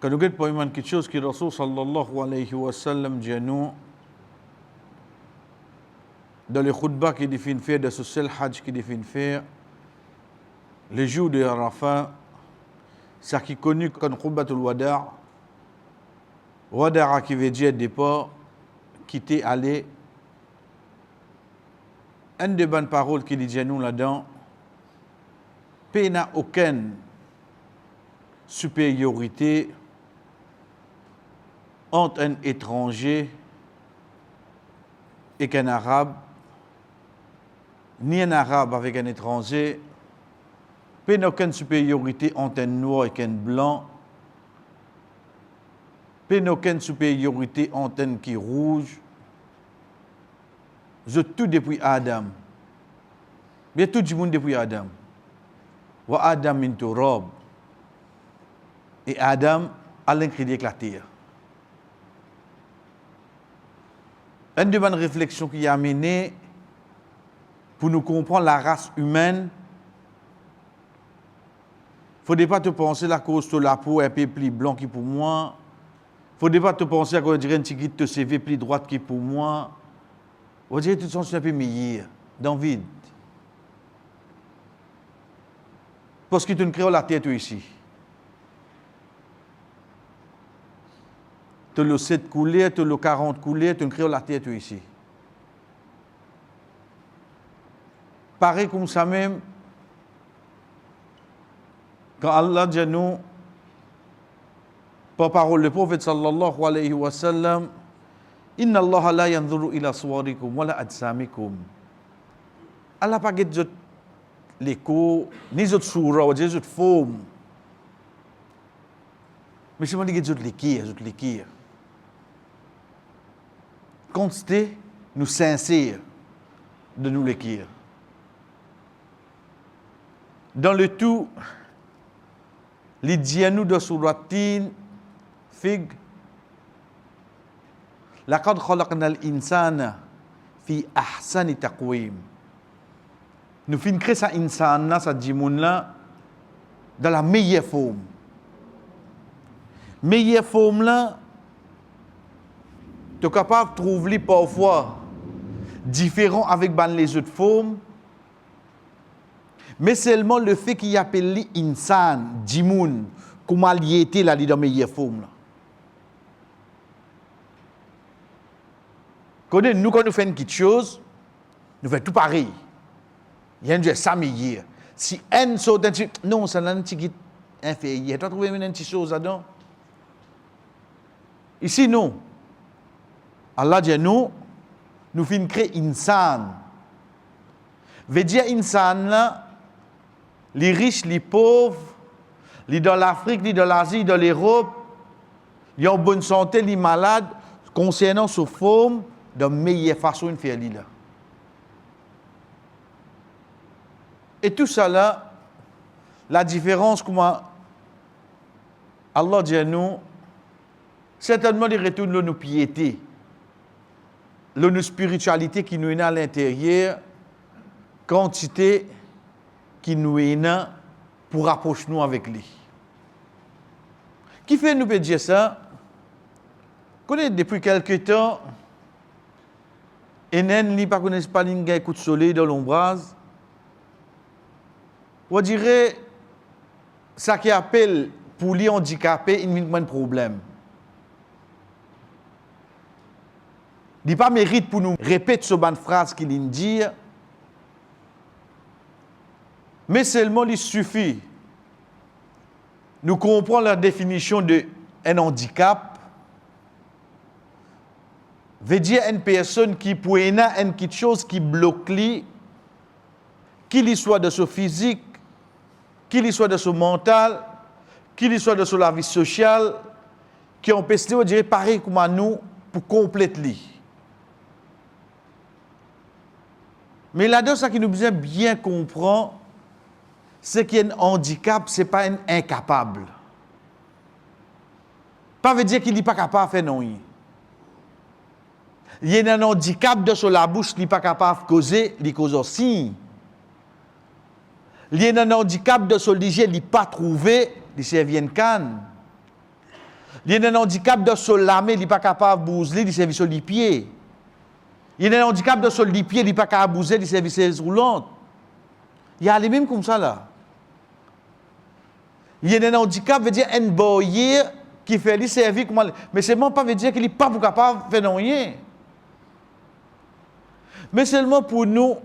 Quand nous avons quelque chose que Rasul sallallahu alayhi wa sallam dit à nous, dans les khutbahs qu'il définit faire, de ce seul hajj qu'il définit faire, les jours de Arafat, c'est qui est connu comme khutbatul wada'. Wada' qui veut dire départ, quitter, aller. Une des bonnes paroles qu'il dit à nous là-dedans, paix n'a aucune supériorité entre un étranger et qu'un arabe, ni un arabe avec un étranger, paix n'a aucune supériorité entre un noir et un blanc, paix n'a aucune supériorité entre un qui est rouge. Je tout depuis Adam. Bien tout le monde depuis Adam. Wa Adam min turab. Et Adam a l'incrédit la terre. Une des bonnes réflexions qui a amené pour nous comprendre la race humaine, il ne faudrait pas te penser la cause de la peau un peu plus blanc qui pour moi. Il ne faudrait pas te penser à quoi dire un petit te CV plus droite qui pour moi. On dirait que tu te sens un peu meilleur, dans le vide. Parce que tu ne crées la tête ici. Tu as le 7 coulé, tu as le 40 coulé, tu ne crées la tête ici. Pareil comme ça même, quand Allah dit à nous, par parole le prophète sallallahu alayhi wa sallam, Inna Allah la yanzuru ila suwarikum wa la ajsamikum. Allah pas get zot l'écho, ni zot soura, ou zot forme. Mais c'est moi qui get zot l'équire. Constez, nous sincères de nous l'équire. Dans le tout, les nous de suratin, fig, laqad khalaqnal insana fi ahsani taqwim. Nous finissons créer ça insana, ça djimoun là, dans la meilleure forme. Meilleure forme là, tu es capable de trouver parfois différent avec les autres formes, mais seulement le fait qu'il appelle insan, djimoun, comment il était là dans la meilleure forme là. Quand nous faisons quelque chose, nous faisons tout pareil. Il y a un ça meilleur. Si un saut, non, ça n'a un petit inférieur. Tu as trouvé une petite chose là-dedans? Ici, non. Allah dit nous faisons créer insan. Veut dire insan là, les riches, les pauvres, les dans l'Afrique, les dans l'Asie, dans l'Europe, les en bonne santé, les malades, concernant sa forme, de meilleure façon de faire là. Et tout ça là, la différence comment Allah dit à nous, certainement il retourne nos piétés, nos spiritualité qui nous est à l'intérieur, quantité qui nous est pour rapprocher nous avec lui. Qui fait nous peut dire ça? Connaît depuis quelque temps, et n'y pas connaissent pas un coup de soleil dans l'ombrage. On dirait ça qui appelle pour les handicapés un problème. Il n'y a pas mérite pour nous répéter ce bonne phrase qu'il dit, mais seulement il suffit. Nous comprenons la définition d'un handicap. Veut dire une personne qui peut avoir quelque chose qui bloque lui, qu'il soit de son physique, qu'il soit de son mental, qu'il soit de son vie sociale, qui empêche de dire pareil comme nous pour compléter lui. Mais là-dedans, ce qui nous besoin bien comprendre, c'est qu'un handicap, ce n'est pas un incapable. Pas veut dire qu'il n'est pas capable de faire non. Il y a un handicap de sur la bouche, il n'est pas capable de causer, il cause aussi. Il y a un handicap de sur l'hygiène, il n'est pas trouvé, il servait une canne. Il y a un handicap de se lamer, il n'est pas capable de bouger, il service sur les pieds. Il y a un handicap de se les pieds, il n'est pas capable de bouger, il service roulant. Il y a les mêmes comme ça là. Il y a un handicap, veut dire un boyer qui fait les services, mais seulement pas veut dire qu'il n'est pas capable de faire rien. Mais seulement pour nous,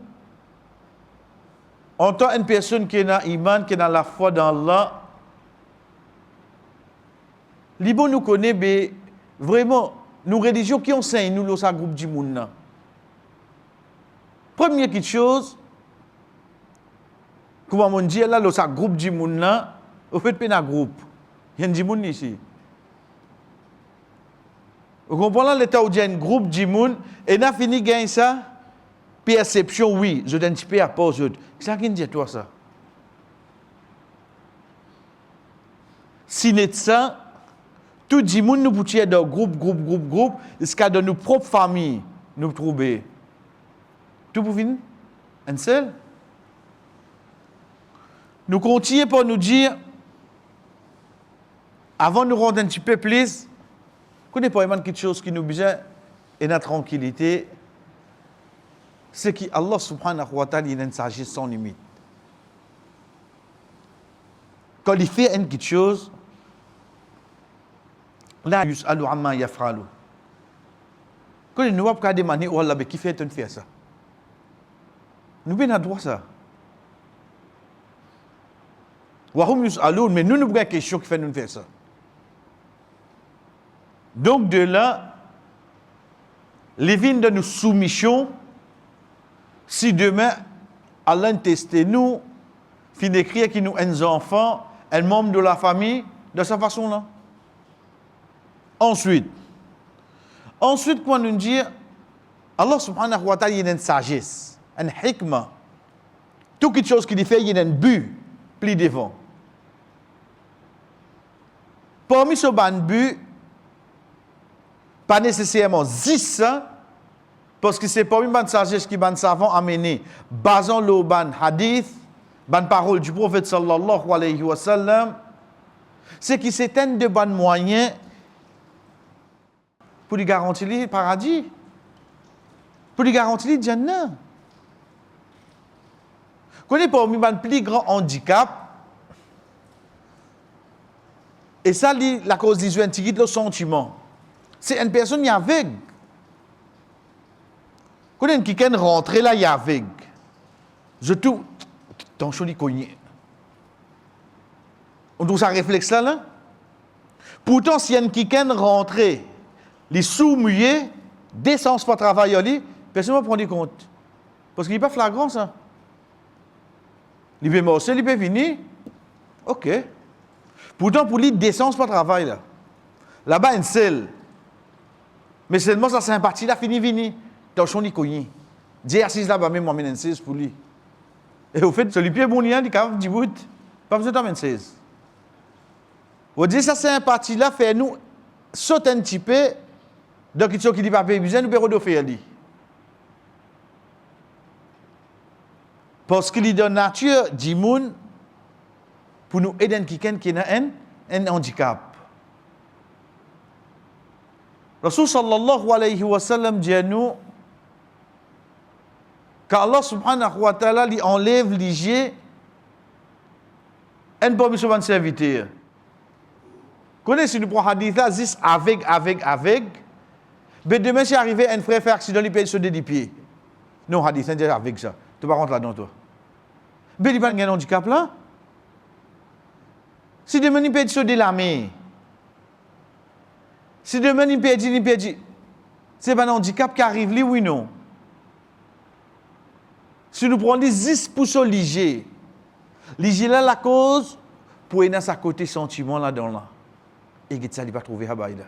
en tant qu'une personne qui est dans l'iman, qui est dans la foi dans Allah, Libo nous connaît, mais vraiment, nous religions qui enseignent nous le groupe du monde. Première chose, comment on dit là, le groupe du monde, au fait, pas un groupe. Il y a un du monde ici. Vous comprenez l'état où il y a un groupe du monde, et on a fini de gagner ça? Perception, oui, je donne un petit peu à pause. Qu'est-ce qui dit toi ça? Si n'est ça, tout le monde nous peut dans groupe, jusqu'à de nos propres familles, nous trouver. Tout pour finir? Un seul? Nous continuons pour nous dire, avant de nous rendre un petit peu plus, qu'on n'est pas quelque chose qui nous besoin et notre tranquillité, c'est qu'Allah subhanahu wa ta'ala, il a une sagesse sans limite. Quand il fait quelque chose, là, yus'alu amma yaf'alu. Quand il nous a pas demandé, oh Allah, qui fait faire ça? Nous avons droit ça. Wahum yus'alun, mais nous avons une question qui fait nous faire ça. Donc de là, les vignes de nos soumissions, si demain, Allah teste nous, fin d'écrire qu'il nous un enfant, un membre de la famille, de cette façon-là. Ensuite, quand nous dit, Allah subhanahu wa ta'ala, il y a une sagesse, une hikmah. Toute chose qu'il fait, il y a un but, plus devant. Parmi ce but, pas nécessairement 10, parce que c'est pas une bonne sagesse qui ban savant amener, basant le ban hadith, ban parole du prophète sallallahu alayhi wa sallam, c'est qu'il s'éteint de bons moyens pour lui garantir le paradis, pour lui garantir le Jannah. Connais pas un plus grand handicap, et ça, la cause des intiquites, le sentiment. C'est une personne qui est aveugle. Quand il y a quelqu'un qui rentre là, il est aveugle. Je tout. Ton choli cogné. On doit ça réflexe là. Pourtant, si il y a quelqu'un qui rentre, les sous-mouillés, descendent pas travailler, personne ne va prendre compte. Parce qu'il n'est pas flagrant ça. Il peut morcer, il peut venir. Ok. Pourtant, pour lui, descend pas travail là. Là-bas, une seule. Mais seulement ça, c'est un parti là, fini. Dans son icône. Dieu assis là-bas, même moi, une 16 pour lui. Et au fait, celui qui est bon, il dit, du bout, pas besoin d'en 16. Vous dites, ça, c'est un parti là, fait nous sauter un petit peu, donc il qui dit pas besoin, nous pouvons faire lui. Parce qu'il est de nature, du monde, pour nous aider quelqu'un qui a un handicap. Rasul sallallahu alayhi wa sallam dit à nous, qu'Allah subhanahu wa ta'ala lui enlève l'IG, un peu de serviteur. Connaissez, si nous prenons hadith là, juste avec, mais demain, si arrivé un frère fait accident, il peut se dédier pieds. Non, hadith, c'est déjà avec ça. Tu vas rentrer là-dedans, toi. Mais il n'y a pas de handicap là. Si demain, il peut se délamer. Si demain, il peut dire, c'est pas un handicap qui arrive, lui, oui, non. Si nous prenons 10% léger, léger là, la cause, pour aider sa côté sentiment là-dedans là. Et que ça, il va trouver Habaïda.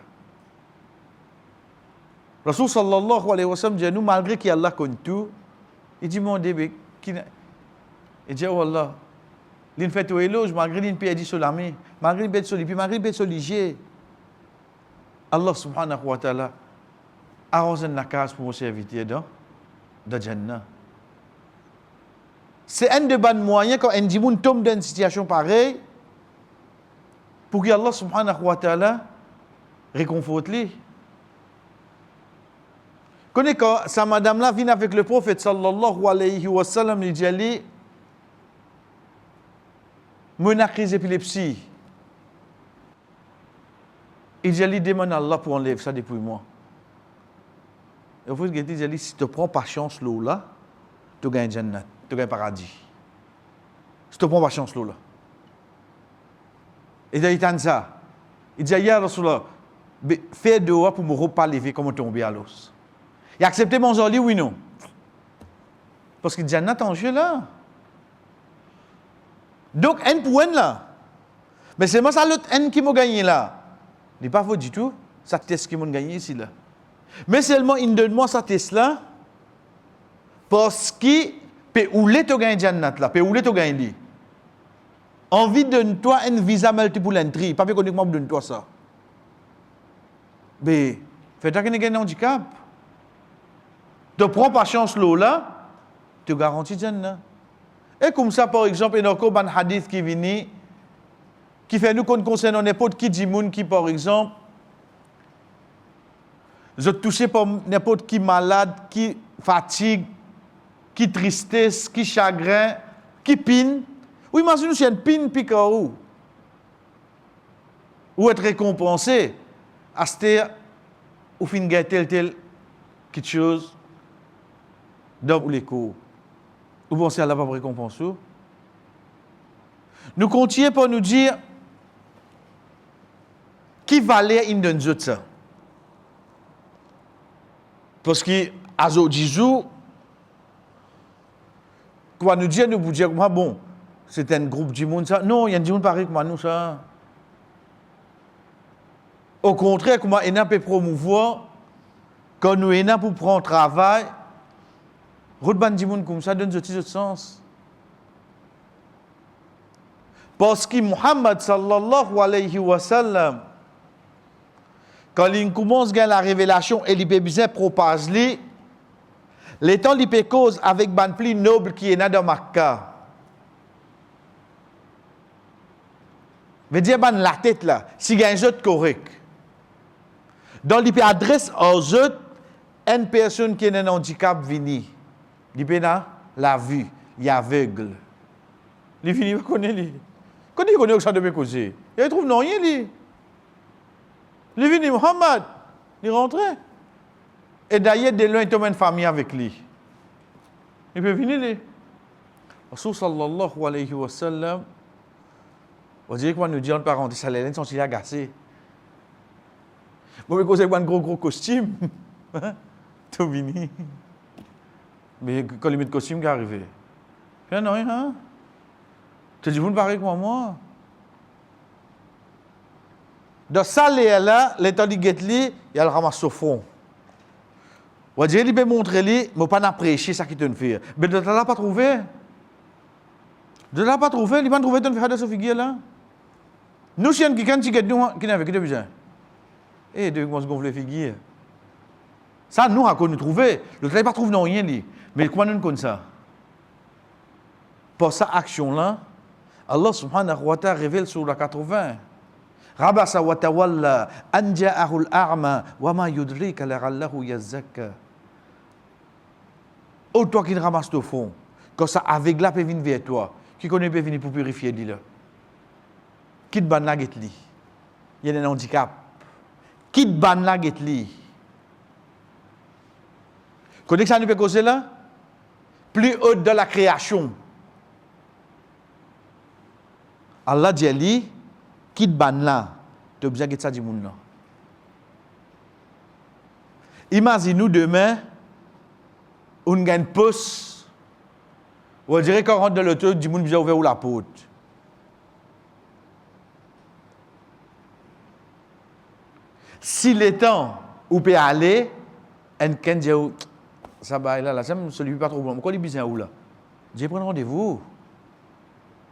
Rasul sallallahu alayhi wa sallam dit, nous, malgré qu'Allah connaît tout, il dit, mon Dieu, il dit, oh Allah, il fait tout éloge, malgré qu'il peut dire sur l'armée, malgré qu'il peut être sur les malgré qu'il peut être sur léger. Allah subhanahu wa ta'ala arrose une case pour vos serviteurs dans Jannah. C'est un des bons moyens quand un dimoun tombe dans une situation pareille pour que Allah subhanahu wa ta'ala réconforte-les. Connais quand sa madame là vient avec le prophète sallallahu alayhi wa sallam, il dit allez, mon crise d'épilepsie. Il dit allez, demande à Allah pour enlever ça depuis moi. Et au fait, il dit allez, si tu prends patience là, tu gagnes Jannat, tu gagnes paradis. Si tu prends patience là. Et il dit ça. Il dit ya Rasulallah, fais dehors pour me reparler comme tomber à l'os. Il a accepté mon joli, oui, non? Parce que Jannat en jeu là. Donc, un point là. Mais c'est moi ça l'autre un qui m'a gagné là. Il n'est pas faux du tout. Ça test qui m'a gagné ici là. Mais seulement, il donne-moi sa test là. Parce que, peut où l'est tu gagné Jannat là, peut où l'est tu gagné. Envie de donner-toi un visa multiple entry. Pas qu'on moi donne-toi ça. Mais, fais-toi qu'il y a un handicap. Tu prends patience là, tu garantis Jannah. Et comme ça, par exemple, il y a un hadith qui vient, qui fait nous qu'on concerne n'importe qui dit qui, par exemple, je touché par n'importe qui malade, qui fatigue, qui tristesse, qui chagrin, qui pine. Oui, imagine si une pine pique ou être récompensé à ce ou fin tel quelque chose dans les cours. Vous pensez à la pas récompense? Nous continuons pour nous dire qui valait une de ça. Parce que à Zodjizou, quoi nous dire, nous vous dire, bon, c'est un groupe du monde, ça. Non, il y a un monde pareil comme nous, ça. Au contraire, comment on peut promouvoir, quand nous sommes pour prendre travail, Roudban du monde comme ça donne ce sens. Parce que Muhammad sallallahu alayhi wa sallam, quand il commence à la révélation et il peut bien propager, les temps il peut cause avec ban plus noble qui est dans Makkah. Veut dire ban la tête là, si il y a un autre correct. Donc il peut adresse aux autres une personne qui a un handicap vini. Il peut la vue, il est aveugle. Il finit pas connaître lui. Quand il connaît que ça devait causer, il trouve non rien lui. Il vient Muhammad, il rentre. Et d'ailleurs, de loin, il tombe une famille avec lui. Il peut venir lui. Rasul sallallahu alayhi wa sallam, on dirait qu'on nous dit en parenthèse, ça les sont si agacés. Bon, mais quand c'est un gros costume, tout vini. Mais quand il met le costume qui est arrivé, il non, hein? Tu dis, vous ne parlez comme moi. Dans ça, l'état du guet-li, il y a le ramasse au fond. On dirait qu'il peut montrer, mais il ne pas apprécier ça qui te fait. Mais de là, pas trouvé. De là, pas trouvé, il n'a pas trouvé ton faire de ce figure là. Nous, si on a quelqu'un qui n'a avec qui besoin. Et de comment se gonfler figure. Ça, nous, on nous trouvé. Le travail pas trouvé non rien, lui. Mais comment nous connaissons ça? Pour cette action-là, Allah subhanahu wa ta'ala révèle sur la 80. Rabasa wa tawalla an ja'ahu al-a'ma wa ma yudrika la'allahu yazakka. Oh, toi qui ne ramasses au fond, quand ça avec là peut venir vers toi, qui connaît peut venir pour purifier lui là. Qui te ban la get li. Il y a un handicap. Qui te ban la get li. Connais que ça nous peut causer là? Plus haut de la création. Allah dit ali, quitte ban là, tu as besoin de ça du monde là. Imagine-nous demain, on gagne poste, on dirait qu'on rentre dans le truc du monde bien ouvert ou la porte. Si le temps où peut aller, un ken dit ça va là, ça me celui pas trop bon. Pourquoi il bizarre où là? J'ai pris rendez-vous.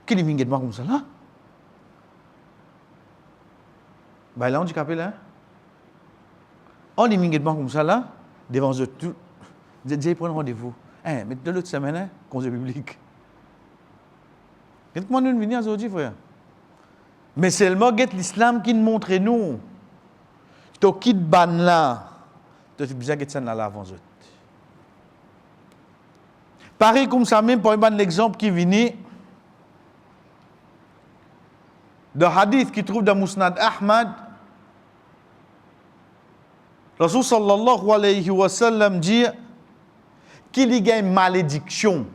Qui est minguet comme ça là? Ben là, handicapé là. On est immédiatement comme ça là, devant eux tout. J'ai pris rendez-vous. Mais de l'autre semaine, conseil public. Comment nous venons aujourd'hui, frère? Mais seulement l'islam qui nous montre nous. tu quittes ban là, tu as besoin de ça là avant eux. Pareil comme ça même, pour un exemple qui vient de hadith qui trouve dans Musnad Ahmad, Rasul sallallahu alayhi wa sallam dit qu'il y a une malédiction,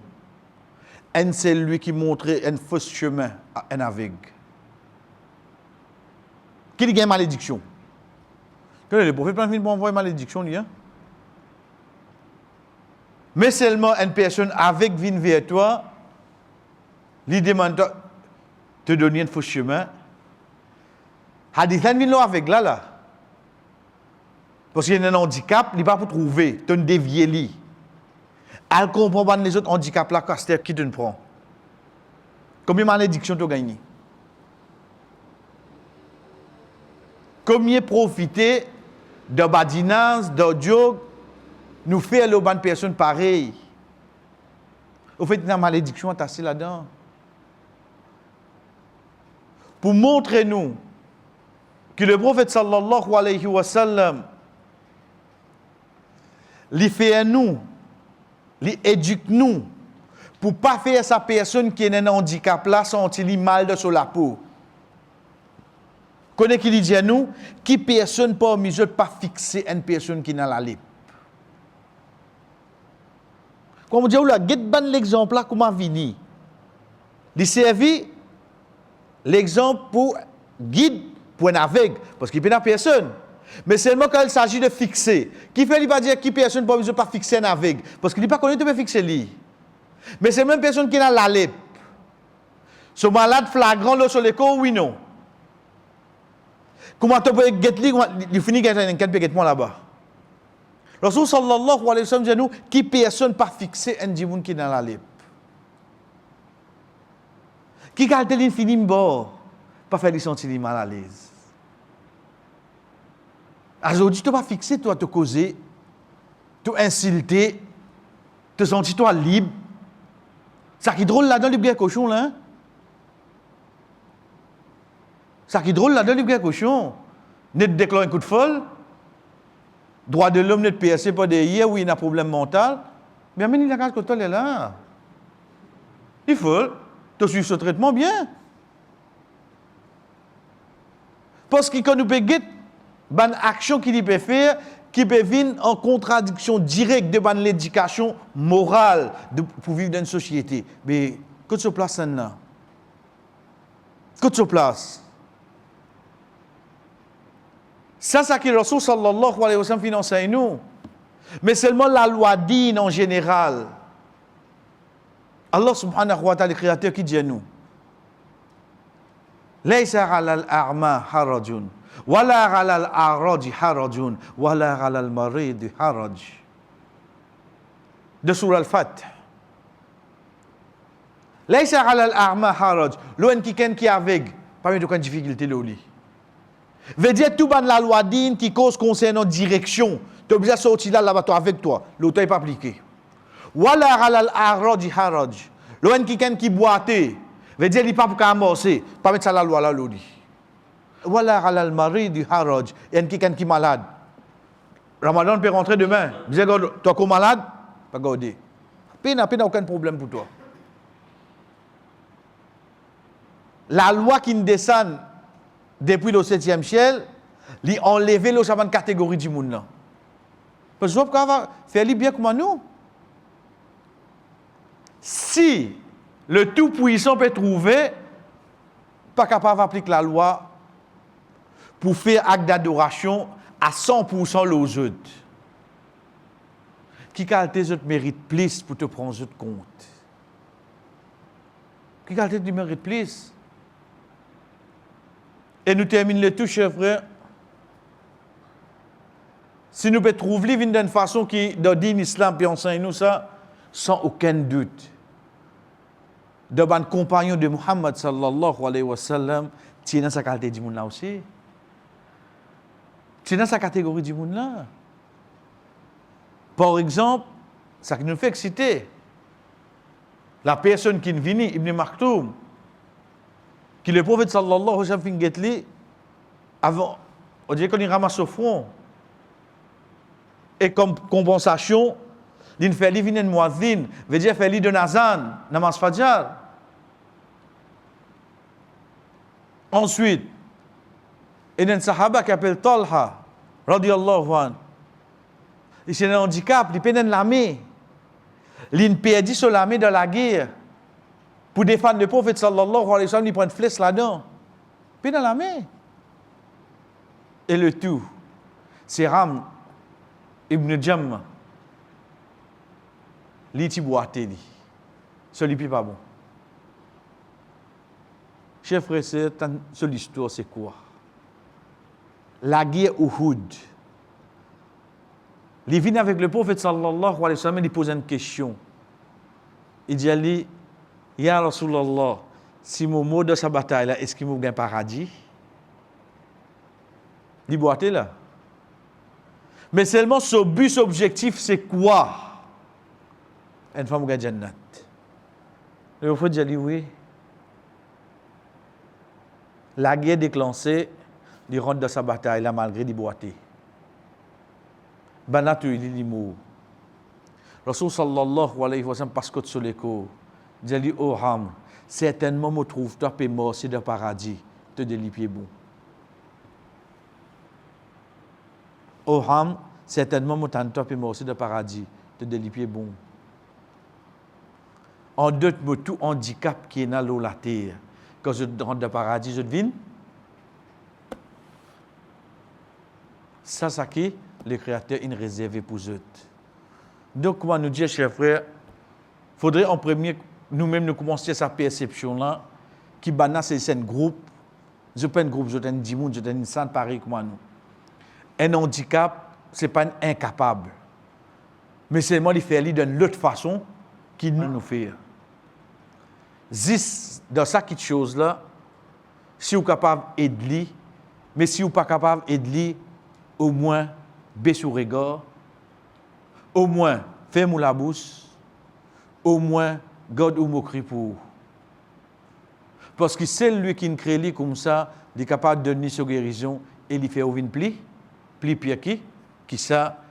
et c'est lui qui montre un faux chemin à un aveugle. Qu'il y a une malédiction. Que les prophètes viennent pour envoyer une malédiction, hein? Mais seulement une personne avec vient vers toi, lui demande te donner un faux chemin. Hadith là vient avec là. Parce qu'il y a un handicap, il n'est pas pour trouver, tu as dévié lui. Elle comprend pas les autres handicaps là, c'est qui te prend. Combien de malédictions tu as gagné? Combien profiter de badinage, de joke, nous faire les bonnes personnes pareilles. Au fait, une malédiction est assez là-dedans. Pour montrer nous que le prophète sallallahu alayhi wa sallam, il fait à nous, il éduque nous, pour ne pas faire sa personne qui est un handicap là, sentir mal de sur la peau. Connaissez qui dit à nous, qui personne parmi eux pas fixer une personne qui n'a la lip. Comme on dit, là, get ban l'exemple là, comment venir. Il servi l'exemple pour guide, pour un aveugle, parce qu'il n'y a personne. Mais seulement quand il s'agit de fixer. Qui fait, il va dire qui personne parmi eux pas fixer un aveugle, parce qu'il n'est pas connu de fixer lui. Mais c'est même personne qui n'a la lip. Ce malade flagrant là sur l'écho, oui, non. Comment tu peux get-li, il finit qu'il y a un guet-moi là-bas. Rasul sallallahu alayhi wa sallam dit nous, qui personne pas fixé un dimoun qui est dans la lip. Qui galte l'infini bord, pas faire lui sentir mal à l'aise. Aujourd'hui, tu pas fixé, toi, te causer, te insulter, te sentir toi libre. Ça qui est drôle là-dedans, le bien cochon, là. Hein? Ça qui est drôle là-dedans, le bien cochon. Net déclare un coup de folle. Droit de l'homme, net PSC, pas derrière, oui, il a un problème mental. Mais il a qu'à ce est là. Il faut, tu suis ce traitement bien. Parce que quand nous pouvons faire une action qu'il peut faire, qui peut venir en contradiction directe de l'éducation morale pour vivre dans une société. Mais, que tu place là? Que tu place? Ça, c'est ce que le Rasul sallallahu alayhi wa sallam finance à nous. Mais seulement la loi dîne en général. Allah subhanahu wa ta'ala, le créateur qui dit à nous. Laysa ala al-a'ma harajun, wala ala al-a'raj harajun, wala ala al-marid haraj. De surah al-Fath. Laysa ala al-a'ma haraj. L'un qui est aveugle, pas de difficulté de lui. Veut dire tout ban la loi dîne qui cause concernant direction. Tu es obligé de sortir là-bas avec toi. L'autre n'est pas appliqué. Wala halal araj haraj. L'un qui boite. Veut dire il n'est pas pour amorcer. Pas mettre ça la loi là l'odi. Wala halal marid haraj. Il y a quelqu'un qui est malade. Ramadan peut rentrer demain. Vous êtes toi comme malade, pas garder. Peine aucun problème pour toi. La loi qui descend depuis le 7e ciel, il a enlevé la catégorie du monde. Parce que vous va faire bien comme nous. Si le Tout-Puissant peut trouver, pas capable d'appliquer la loi pour faire acte d'adoration à 100% aux autres. Qui qualité les autres mérite plus pour te prendre les autres compte? Qui qualité tu mérites plus? Et nous terminons le tout, chers frères. Si nous pouvons trouver d'une façon qui, dans l'islam, puis enseigne nous ça, sans aucun doute. De ban compagnon de Muhammad sallallahu alayhi wa sallam, tu es dans sa qualité du monde là aussi. Tu es dans sa catégorie du monde là. Par exemple, ça qui nous fait exciter. La personne qui vient, Ibn Maktoum, qui le prophète sallallahu alayhi wa sallam avant on dirait qu'on y ramasse au front. Et comme compensation, il fait li vinen muazzin, veut dire fait li de nazan, namaz fajr. Ensuite, il y a un sahaba qui s'appelle Talha, radiyallahu anhu. Il a un handicap, il peine l'armée. Il a perdu sur l'armée dans la guerre. Pour défendre le prophète sallallahu alayhi wa sallam, il prend une flèche là-dedans. Puis dans l'armée. Et le tout, c'est Ram ibn Jam. Li boité li. Celui-ci pas bon. Chef frère, c'est l'histoire, c'est quoi? La guerre Uhud. Il vient avec le prophète sallallahu alayhi wa sallam, il pose une question. Il dit à lui, Ya Rasulallah, si mon mot de sa bataille là, est-ce qu'il m'a gagné paradis? Il boité là. Mais seulement ce but, ce objectif, c'est quoi? Une femme gagne Jannat. Le prophète dit oui. La guerre déclenchée, il rentre dans sa bataille là malgré les boité. Banatu il dit mot. Rasul sallallahu alayhi wa sallam parce que sur l'écho, dit oh Ham, certainement me trouve toi pe mort c'est de paradis, te de les pieds bon. Oh Ham, certainement me tente toi pe mort c'est de paradis, te de les pieds bon. En deux mots, tout handicap qui est dans l'eau la terre. Quand je rentre dans le paradis, je devine. Ça, c'est qui le Créateur a réservé pour eux. Donc, comment nous dire, chers frères, il faudrait en premier, nous-mêmes, nous commencer cette perception-là, qui bana c'est un groupe, je pas un groupe, je un 10 personnes, je un insan pareil comme nous. Un handicap, ce n'est pas un incapable. Mais seulement il fait d'une l'autre façon qu'il nous fait. Dans cette chose-là, si vous êtes capable d'aider, mais si vous n'êtes pas capable d'aider, au moins, baissez le regard, au moins, fermez la bouche, au moins, garde ou cri pour vous. Parce que c'est lui qui crée lui comme ça, il est capable de donner sa guérison et il fait une pli pire qui ça,